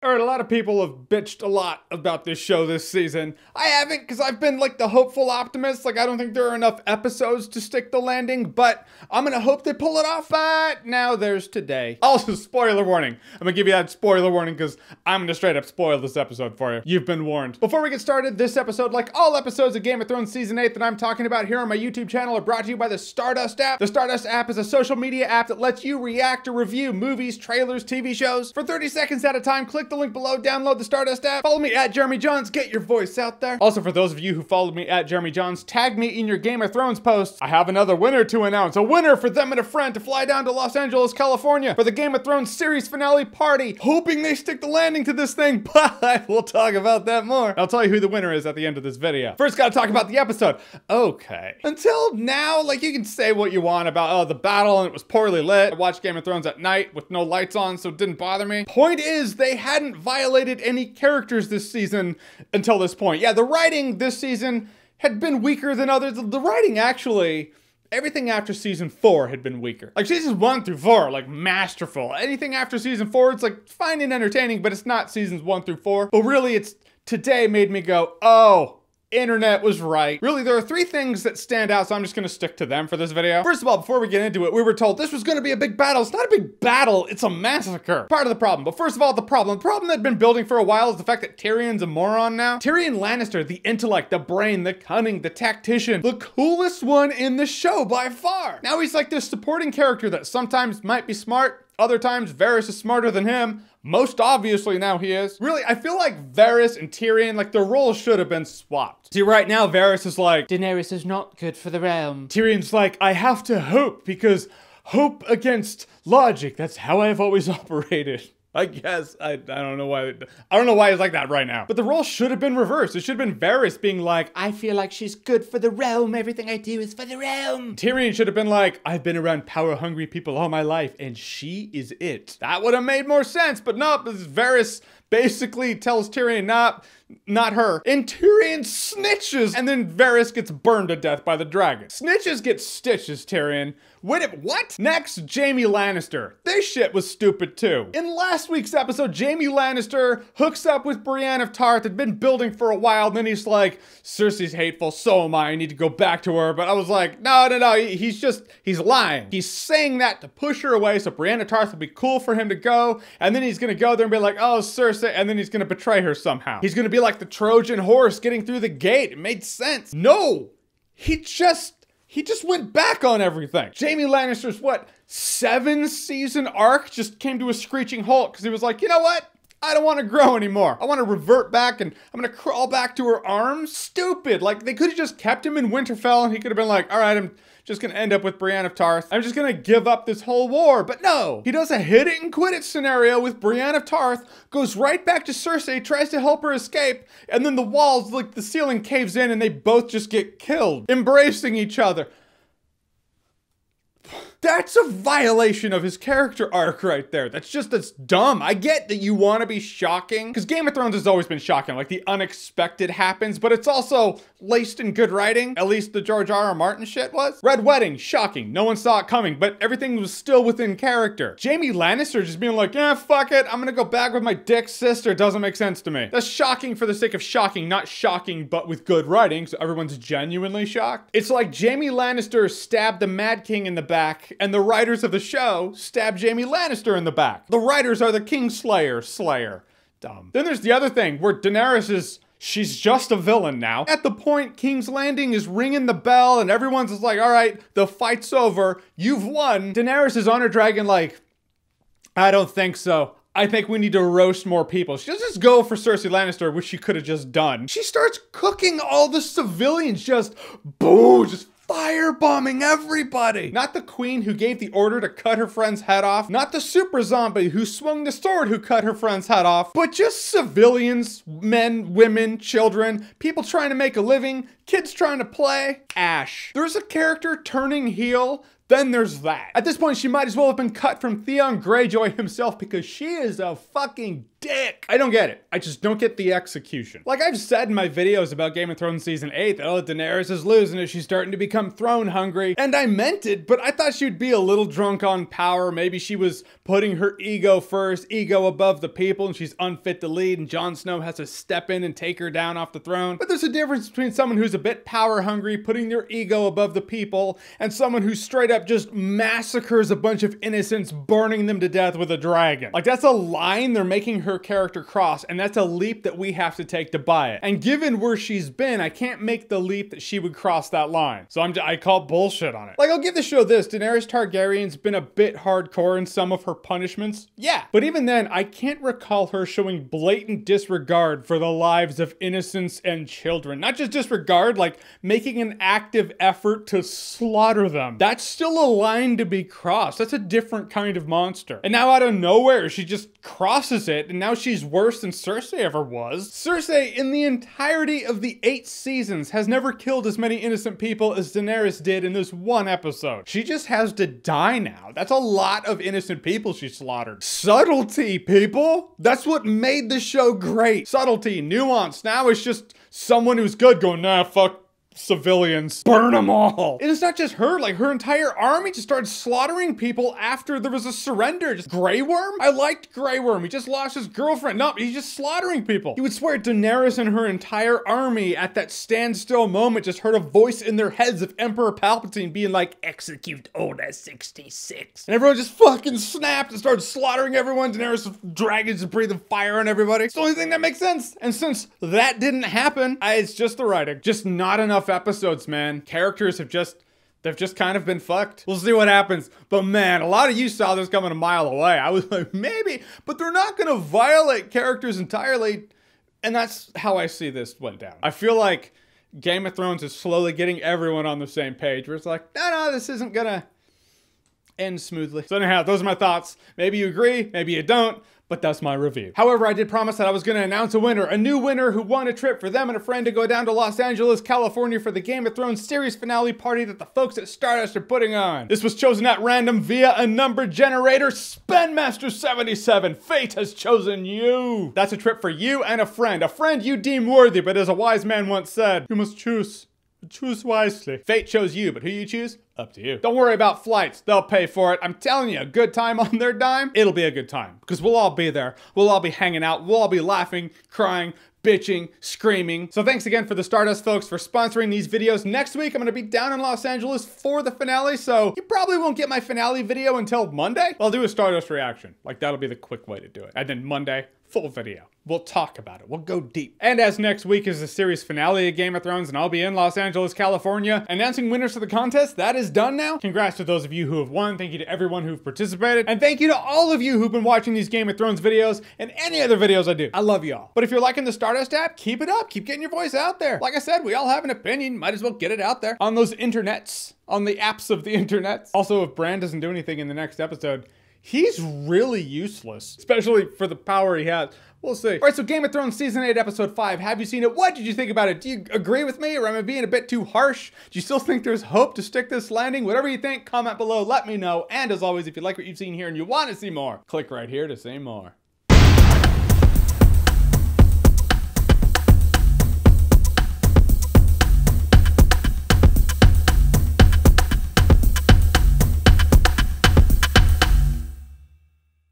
Alright, a lot of people have bitched a lot about this show this season. I haven't, because I've been like the hopeful optimist. Like, I don't think there are enough episodes to stick the landing, but I'm gonna hope they pull it off. But now there's today. Also, spoiler warning. I'm gonna give you that spoiler warning because I'm gonna straight up spoil this episode for you. You've been warned. Before we get started, this episode, like all episodes of Game of Thrones Season 8 that I'm talking about here on my YouTube channel, are brought to you by the Stardust app. The Stardust app is a social media app that lets you react or review movies, trailers, TV shows. For 30 seconds at a time, click the link below, download the Stardust app, follow me at Jaime Jahns, get your voice out there. Also, for those of you who followed me at Jaime Jahns, tag me in your Game of Thrones posts. I have another winner to announce. A winner for them and a friend to fly down to Los Angeles, California for the Game of Thrones series finale party. Hoping they stick the landing to this thing, but we'll talk about that more. I'll tell you who the winner is at the end of this video. First, gotta talk about the episode. Okay. Until now, like, you can say what you want about, oh, the battle and it was poorly lit. I watched Game of Thrones at night with no lights on, so it didn't bother me. Point is, they hadn't violated any characters this season until this point. Yeah, the writing this season had been weaker than others. The writing actually, everything after season 4 had been weaker. Like seasons 1 through 4, like masterful. Anything after season 4, it's like fine and entertaining, but it's not seasons 1 through 4. But really, it's today made me go, oh, internet was right. Really, there are 3 things that stand out, so I'm just gonna stick to them for this video. First of all, before we get into it, we were told this was gonna be a big battle. It's not a big battle, it's a massacre. Part of the problem. But first of all, the problem that had been building for a while is the fact that Tyrion's a moron now. Tyrion Lannister, the intellect, the brain, the cunning, the tactician, the coolest one in the show by far. Now he's like this supporting character that sometimes might be smart, other times Varys is smarter than him. Most obviously now he is. Really, I feel like Varys and Tyrion, like their roles should have been swapped. See, right now Varys is like, Daenerys is not good for the realm. Tyrion's like, I have to hope because hope against logic. That's how I've always operated. I guess, I don't know why he's like that right now. But the role should have been reversed. It should have been Varys being like, I feel like she's good for the realm. Everything I do is for the realm. Tyrion should have been like, I've been around power-hungry people all my life, and she is it. That would have made more sense, but nope, this is Varys basically tells Tyrion, not her. And Tyrion snitches, and then Varys gets burned to death by the dragon. Snitches get stitches, Tyrion. What? Next, Jaime Lannister. This shit was stupid too. In last week's episode, Jaime Lannister hooks up with Brienne of Tarth. Had been building for a while, and then he's like, Cersei's hateful, so am I need to go back to her. But I was like, no, he's lying. He's saying that to push her away so Brienne of Tarth will be cool for him to go, and then he's gonna go there and be like, oh, Cersei, and then he's gonna betray her somehow. He's gonna be like the Trojan horse getting through the gate. It made sense. No, he just went back on everything. Jaime Lannister's, what, 7-season arc just came to a screeching halt because he was like, you know what? I don't want to grow anymore. I want to revert back and I'm going to crawl back to her arms. Stupid. Like, they could have just kept him in Winterfell and he could have been like, all right, I'm just going to end up with Brienne of Tarth. I'm just going to give up this whole war. But no, he does a hit it and quit it scenario with Brienne of Tarth, goes right back to Cersei, tries to help her escape, and then the walls, like the ceiling caves in and they both just get killed, embracing each other. That's a violation of his character arc right there. That's dumb. I get that you want to be shocking, because Game of Thrones has always been shocking. Like, the unexpected happens, but it's also laced in good writing. At least the George R.R. Martin shit was. Red Wedding, shocking. No one saw it coming, but everything was still within character. Jaime Lannister just being like, yeah, fuck it. I'm gonna go back with my dick sister. Doesn't make sense to me. That's shocking for the sake of shocking, not shocking, but with good writing, so everyone's genuinely shocked. It's like Jaime Lannister stabbed the Mad King in the back, and the writers of the show stab Jaime Lannister in the back. The writers are the Kingslayer. Dumb. Then there's the other thing where Daenerys she's just a villain now. At the point King's Landing is ringing the bell and everyone's just like, all right, the fight's over. You've won. Daenerys is on her dragon like, I don't think so. I think we need to roast more people. She doesn't just go for Cersei Lannister, which she could have just done. She starts cooking all the civilians, just boom, just firebombing everybody. Not the queen who gave the order to cut her friend's head off. Not the super zombie who swung the sword who cut her friend's head off. But just civilians, men, women, children, people trying to make a living, kids trying to play. Ash. There's a character turning heel, then there's that. At this point, she might as well have been cut from Theon Greyjoy himself because she is a fucking dick. I don't get it. I just don't get the execution. Like I've said in my videos about Game of Thrones season 8, that, oh, Daenerys is losing it. She's starting to become throne hungry. And I meant it, but I thought she'd be a little drunk on power. Maybe she was putting her ego first, ego above the people, and she's unfit to lead, and Jon Snow has to step in and take her down off the throne. But there's a difference between someone who's a bit power hungry, putting their ego above the people, and someone who straight up just massacres a bunch of innocents, burning them to death with a dragon. Like that's a line they're making her character cross, and that's a leap that we have to take to buy it. And given where she's been, I can't make the leap that she would cross that line. So I call bullshit on it. Like I'll give the show this, Daenerys Targaryen's been a bit hardcore in some of her punishments. Yeah, but even then, I can't recall her showing blatant disregard for the lives of innocents and children. Not just disregard, like making an active effort to slaughter them. That's still a line to be crossed. That's a different kind of monster. And now out of nowhere, she just crosses it, and now she's worse than Cersei ever was. Cersei, in the entirety of the 8 seasons, has never killed as many innocent people as Daenerys did in this one episode. She just has to die now. That's a lot of innocent people she slaughtered. Subtlety, people! That's what made the show great. Subtlety, nuance. Now it's just someone who's good going, nah, fuck civilians, burn them all. And it's not just her, like her entire army just started slaughtering people after there was a surrender. Just Grey Worm? I liked Grey Worm. He just lost his girlfriend. No, he's just slaughtering people. You would swear Daenerys and her entire army at that standstill moment just heard a voice in their heads of Emperor Palpatine being like, execute Order 66. And everyone just fucking snapped and started slaughtering everyone. Daenerys dragons breathing fire on everybody. It's the only thing that makes sense. And since that didn't happen, it's just the writing. Just not enough episodes, man. Characters have they've just kind of been fucked. We'll see what happens. But man, a lot of you saw this coming a mile away. I was like, maybe, but they're not gonna violate characters entirely. And that's how I see this went down. I feel like Game of Thrones is slowly getting everyone on the same page where it's like, no, this isn't gonna end smoothly. So anyhow, those are my thoughts. Maybe you agree, maybe you don't. But that's my review. However, I did promise that I was going to announce a new winner who won a trip for them and a friend to go down to Los Angeles, California for the Game of Thrones series finale party that the folks at Stardust are putting on. This was chosen at random via a number generator. Spendmaster77, fate has chosen you. That's a trip for you and a friend you deem worthy, but as a wise man once said, you must choose. Choose wisely. Fate chose you, but who you choose? Up to you. Don't worry about flights. They'll pay for it. I'm telling you, a good time on their dime, it'll be a good time. Because we'll all be there. We'll all be hanging out. We'll all be laughing, crying, bitching, screaming. So thanks again for the Stardust folks for sponsoring these videos. Next week, I'm going to be down in Los Angeles for the finale, so you probably won't get my finale video until Monday. I'll do a Stardust reaction. Like, that'll be the quick way to do it. And then Monday, full video. We'll talk about it. We'll go deep. And as next week is the series finale of Game of Thrones, and I'll be in Los Angeles, California, announcing winners for the contest. That is done now. Congrats to those of you who have won. Thank you to everyone who've participated. And thank you to all of you who've been watching these Game of Thrones videos and any other videos I do. I love y'all. But if you're liking the Stardust app, keep it up. Keep getting your voice out there. Like I said, we all have an opinion. Might as well get it out there on those internets, on the apps of the internets. Also, if Bran doesn't do anything in the next episode, he's really useless, especially for the power he has. We'll see. All right, so Game of Thrones Season 8, Episode 5. Have you seen it? What did you think about it? Do you agree with me, or am I being a bit too harsh? Do you still think there's hope to stick this landing? Whatever you think, comment below, let me know. And as always, if you like what you've seen here and you want to see more, click right here to see more.